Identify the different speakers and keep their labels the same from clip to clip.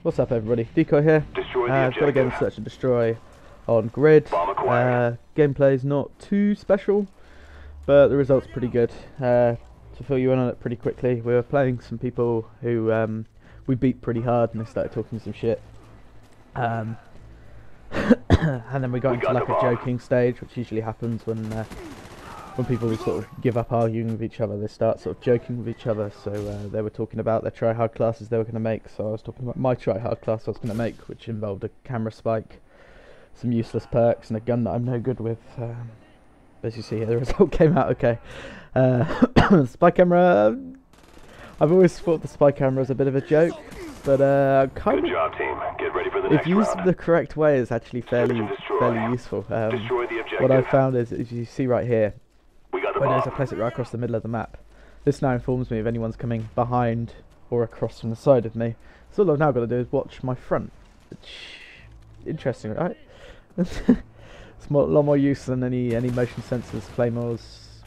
Speaker 1: What's up, everybody? Decoy here. I've got a game of Search and Destroy on Grid. Gameplay's not too special, but the result's pretty good. To fill you in on it pretty quickly, we were playing some people who we beat pretty hard, and they started talking some shit. And then we got into like a joking stage, which usually happens when people sort of give up arguing with each other. They start sort of joking with each other. So they were talking about their try-hard classes they were going to make, so I was talking about my try-hard class I was going to make, which involved a camera spike, some useless perks, and a gun that I'm no good with. As you see here, the result came out okay. Spy camera, I've always thought the spy camera is a bit of a joke, but kind
Speaker 2: Good job, team. Get ready for the
Speaker 1: if
Speaker 2: next
Speaker 1: used
Speaker 2: round.
Speaker 1: the correct way, is actually fairly useful. What I found is, as you see right here,
Speaker 2: We got the
Speaker 1: when
Speaker 2: bomb.
Speaker 1: I place it right across the middle of the map, this now informs me if anyone's coming behind or across from the side of me. So all I've now got to do is watch my front. Which, interesting, right? It's a lot more use than any motion sensors, claymores,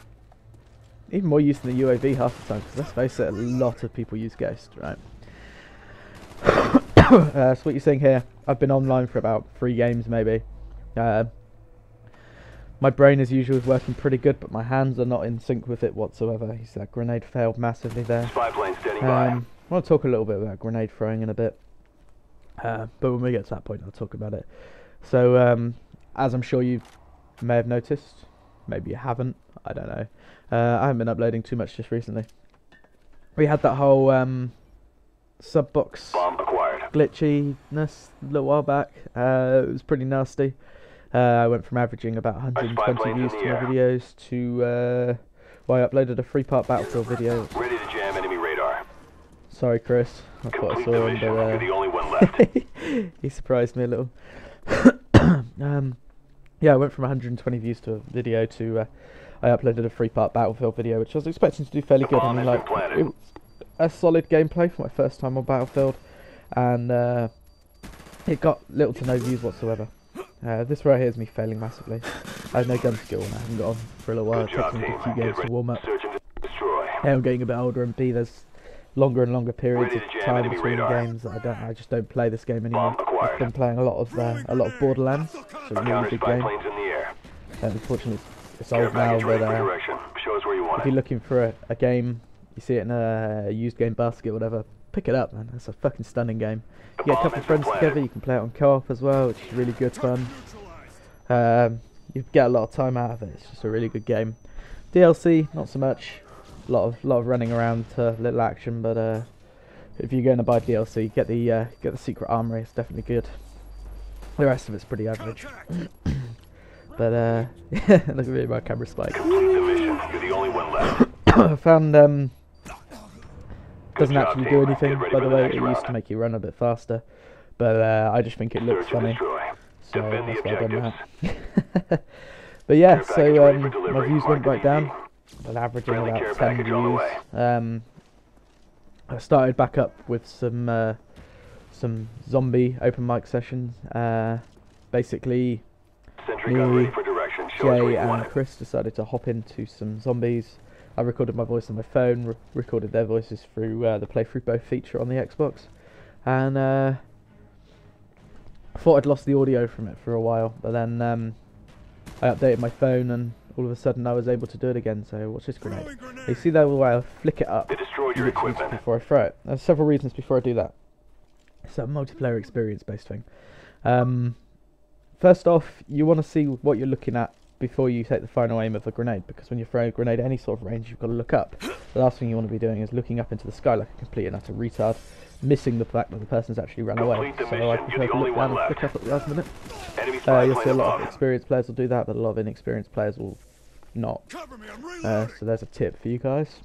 Speaker 1: even more use than the UAV half the time. Because let's face it, a lot of people use Ghost, right? So what you're seeing here, I've been online for about 3 games maybe. My brain as usual is working pretty good, but my hands are not in sync with it whatsoever. You see that grenade failed massively there.
Speaker 2: Spy plane standing by.
Speaker 1: I want to talk a little bit about grenade throwing in a bit, but when we get to that point I'll talk about it. So as I'm sure you may have noticed, maybe you haven't, I don't know, I haven't been uploading too much just recently. We had that whole sub box
Speaker 2: Bomb acquired.
Speaker 1: glitchiness a little while back. It was pretty nasty. I went from averaging about 120 views to my videos to well, I uploaded a 3-part Battlefield video.
Speaker 2: Ready to jam enemy radar.
Speaker 1: Sorry, Chris, I thought I
Speaker 2: Complete
Speaker 1: saw
Speaker 2: the
Speaker 1: him,
Speaker 2: mission. You're
Speaker 1: but
Speaker 2: the only one left.
Speaker 1: he surprised me a little. Yeah, I went from 120 views to a video to I uploaded a 3-part Battlefield video, which I was expecting to do fairly
Speaker 2: The
Speaker 1: good. I
Speaker 2: bomb
Speaker 1: mean,
Speaker 2: has
Speaker 1: like,
Speaker 2: been planted.
Speaker 1: it was a solid gameplay for my first time on Battlefield, and it got little to no views whatsoever. This right here is me failing massively. I have no gun skill and I haven't got on for a little while. It
Speaker 2: Good job,
Speaker 1: takes me
Speaker 2: team.
Speaker 1: a few
Speaker 2: Get
Speaker 1: games to
Speaker 2: ready.
Speaker 1: warm up.
Speaker 2: Search and destroy.
Speaker 1: A, I'm getting a bit older, and B, there's longer and longer periods
Speaker 2: Ready
Speaker 1: of
Speaker 2: to jam
Speaker 1: time
Speaker 2: enemy
Speaker 1: between
Speaker 2: radar.
Speaker 1: games that I just don't play this game anymore.
Speaker 2: Bomb acquired.
Speaker 1: I've been playing a lot of Borderlands, which is a really
Speaker 2: Counter
Speaker 1: good
Speaker 2: spy
Speaker 1: game.
Speaker 2: planes in the air.
Speaker 1: Unfortunately, it's
Speaker 2: Care
Speaker 1: old now,
Speaker 2: package ready
Speaker 1: but
Speaker 2: for direction. Show us where you want
Speaker 1: if
Speaker 2: it.
Speaker 1: you're looking for a game, you see it in a used game basket, whatever, pick it up, man. It's a fucking stunning game.
Speaker 2: The
Speaker 1: You get a
Speaker 2: bomb
Speaker 1: couple
Speaker 2: has
Speaker 1: of friends
Speaker 2: been planted.
Speaker 1: together, you can play it on co-op as well, which is really good fun. You get a lot of time out of it. It's just a really good game. DLC, not so much. A lot of running around, little action, but if you're going to buy DLC, get the secret armory. It's definitely good. The rest of it's pretty average. But yeah, look at me, my camera spike.
Speaker 2: Complete the mission. You're the only one left.
Speaker 1: I found doesn't
Speaker 2: job,
Speaker 1: actually
Speaker 2: team.
Speaker 1: do anything,
Speaker 2: Get ready
Speaker 1: by
Speaker 2: for
Speaker 1: the
Speaker 2: the
Speaker 1: way.
Speaker 2: next
Speaker 1: It used
Speaker 2: round.
Speaker 1: to make you run a bit faster, but I just think it looks
Speaker 2: Search and
Speaker 1: funny,
Speaker 2: destroy.
Speaker 1: so
Speaker 2: Defend the
Speaker 1: that's why I've done
Speaker 2: objectives.
Speaker 1: that. But yeah,
Speaker 2: Care package ready for
Speaker 1: so
Speaker 2: delivery.
Speaker 1: my views went
Speaker 2: Mark it
Speaker 1: right down.
Speaker 2: easy.
Speaker 1: I'm averaging
Speaker 2: Friendly care
Speaker 1: about 10
Speaker 2: package on the
Speaker 1: views. I started back up with some zombie open mic sessions. Basically,
Speaker 2: Sentry gun
Speaker 1: me,
Speaker 2: ready for direction. Show us where
Speaker 1: Jay
Speaker 2: you want
Speaker 1: and
Speaker 2: it.
Speaker 1: Chris decided to hop into some zombies. I recorded my voice on my phone, recorded their voices through the Play Through Both feature on the Xbox, and I thought I'd lost the audio from it for a while, but then I updated my phone and all of a sudden I was able to do it again. So watch this grenade. You see that way I flick it up
Speaker 2: They destroyed your
Speaker 1: literally
Speaker 2: equipment.
Speaker 1: before I throw it. There's several reasons before I do that. It's a multiplayer experience based thing. First off, you want to see what you're looking at before you take the final aim of a grenade, because when you're throwing a grenade at any sort of range, you've got to look up. The last thing you want to be doing is looking up into the sky like a complete and utter retard, missing the fact that the person's actually run away.
Speaker 2: Complete the
Speaker 1: So I
Speaker 2: mission.
Speaker 1: prefer
Speaker 2: You're the
Speaker 1: to
Speaker 2: only
Speaker 1: look down
Speaker 2: one
Speaker 1: and
Speaker 2: left.
Speaker 1: flick up at the last minute.
Speaker 2: Enemy spy
Speaker 1: You'll see a
Speaker 2: plane
Speaker 1: lot of
Speaker 2: above.
Speaker 1: experienced players will do that, but a lot of inexperienced players will not. So there's a tip for you guys.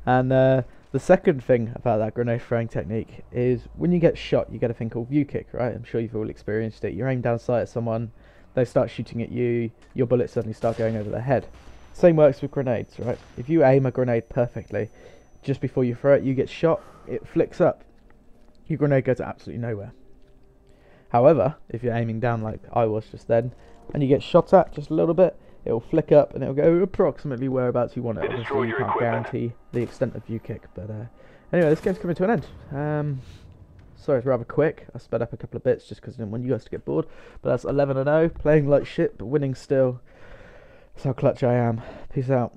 Speaker 1: And the second thing about that grenade throwing technique is when you get shot, you get a thing called view kick, right? I'm sure you've all experienced it. You aim down sight at someone, they start shooting at you, your bullets suddenly start going over their head. Same works with grenades, right? If you aim a grenade perfectly, just before you throw it, you get shot, it flicks up. Your grenade goes absolutely nowhere. However, if you're aiming down like I was just then, and you get shot at just a little bit, it will flick up and it will go approximately whereabouts you want it.
Speaker 2: They
Speaker 1: Obviously,
Speaker 2: destroyed
Speaker 1: you
Speaker 2: your
Speaker 1: can't
Speaker 2: equipment.
Speaker 1: guarantee the extent of view kick, but anyway, this game's coming to an end. Sorry, it's rather quick. I sped up a couple of bits just because I didn't want you guys to get bored. But that's 11-0, playing like shit, but winning still. That's how clutch I am. Peace out.